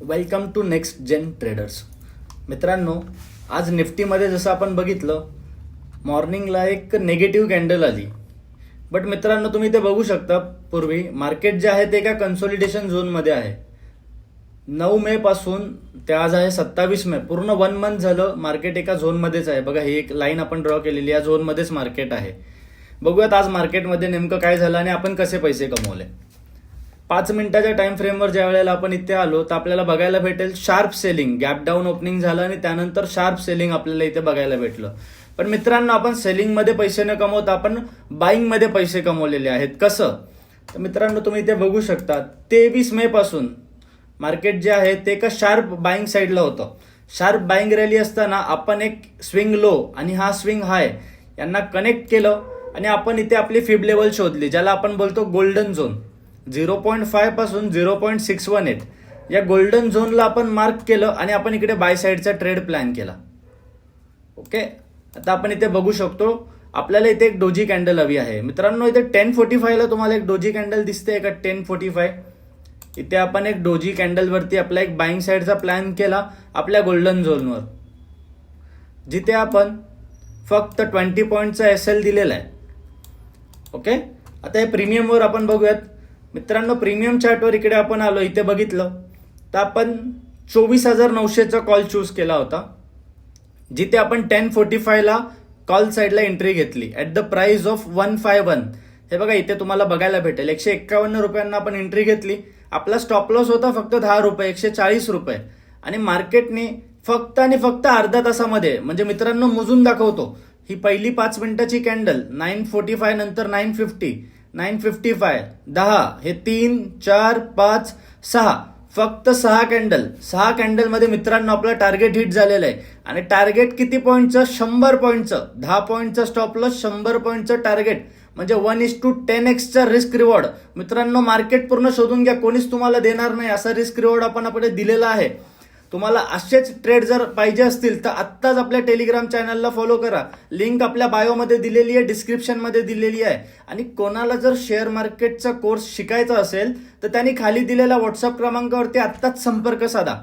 Welcome to Next Gen Traders. मित्रांनो, आज निफ्टीमध्ये जसं आपण बघितलं, मॉर्निंगला एक निगेटिव्ह कॅन्डल आली. बट मित्रांनो, तुम्ही ते बघू शकता, पूर्वी मार्केट जे आहे ते एका कन्सोलिडेशन झोनमध्ये आहे. 9 मे पासून ते आज आहे 27 मे, पूर्ण 1 मंथ झालं मार्केट एका झोनमध्येच आहे. बघा, ही एक लाईन आपण ड्रॉ केलेली, या झोनमध्येच मार्केट आहे. बघूयात आज मार्केटमध्ये नेमकं काय झालं आणि आपण कसे पैसे कमवले. 5 मिनिटाच्या टाइम फ्रेमवर ज्या वेळेला आपण इथे आलो तर आपल्याला बघायला भेटेल sharp selling, gap down opening झालं आणि त्यानंतर शार्प सेलिंग आपल्याला इथे बघायला भेटलं. पण मित्रांनो, आपण सेलिंगमध्ये पैसे न कमवता आपण बाईंगमध्ये पैसे कमवलेले आहेत. कसं? तर मित्रांनो, तुम्ही इथे बघू शकता, 23 मे पासून मार्केट जे आहे ते एका शार्प बाईंग साईडला होतं. शार्प बाईंग रॅली असताना आपण एक स्विंग लो आणि हा स्विंग हाय यांना कनेक्ट केलं आणि आपण इथे आपली फिब लेवल शोधली, ज्याला आपण बोलतो गोल्डन झोन. 0.5 पासून 0.618 या गोल्डन झोनला आपण मार्क केलं आणि आपण इकडे बाय साईडचा ट्रेड प्लॅन केला. ओके, आता आपण इथे बघू शकतो, आपल्याला इथे एक डोजी कॅन्डल हवी आहे. मित्रांनो, इथे 1045 ला तुम्हाला एक डोजी कॅन्डल दिसते का? 1045 इथे आपण एक डोजी कॅन्डल वरती आपला एक बाईंग साईडचा प्लॅन केला आपल्या गोल्डन झोनवर, जिथे आपण फक्त 20 पॉईंटचा SL दिलेला आहे. ओके, आता हे प्रीमियमवर आपण बघूयात. मित्रांनो, प्रीमियम चार्टवर इकडे आपण आलो, इथे बघितलं तर आपण 24,900चा कॉल चूज केला होता, जिथे आपण 1045 ला कॉल साईडला एंट्री घेतली ऍट द प्राइस ऑफ 151. हे बघा, इथे तुम्हाला बघायला भेटेल 151 रुपयांना आपण एंट्री घेतली. आपला स्टॉप लॉस होता फक्त 10 रुपये, 140 रुपये. आणि मार्केटने फक्त आणि फक्त अर्ध्या तासामध्ये, म्हणजे मित्रांनो मोजून दाखवतो, ही पहिली 5 मिनिटाची कॅन्डल 945 नंतर 950, 955, 10, हे 3, 4, 5, 6, फक्त 6 कॅन्डल मध्ये मित्रांनो आपलं टार्गेट हिट झालेलं आहे. आणि टार्गेट किती पॉईंटचं? 100 पॉईंटचं. 10 पॉईंटचं स्टॉप लॉस, 100 पॉईंटचं टार्गेट, म्हणजे 1:10x रिस्क रिवॉर्ड. मित्रांनो, मार्केट पूर्ण शोधून घ्या, कोणीच तुम्हाला देणार नाही असा रिस्क रिवॉर्ड आपण आपल्याला दिलेला आहे. तुम्हाला असेच ट्रेड जर पाहिजे असतील तर आत्ताच आपल्या टेलिग्राम चॅनलला फॉलो करा. लिंक आपल्या बायोमध्ये दिलेली आहे, डिस्क्रिप्शनमध्ये दिलेली आहे. आणि कोणाला जर शेअर मार्केटचा कोर्स शिकायचा असेल तर त्यांनी खाली दिलेल्या व्हॉट्सअप क्रमांकावरती आत्ताच संपर्क साधा.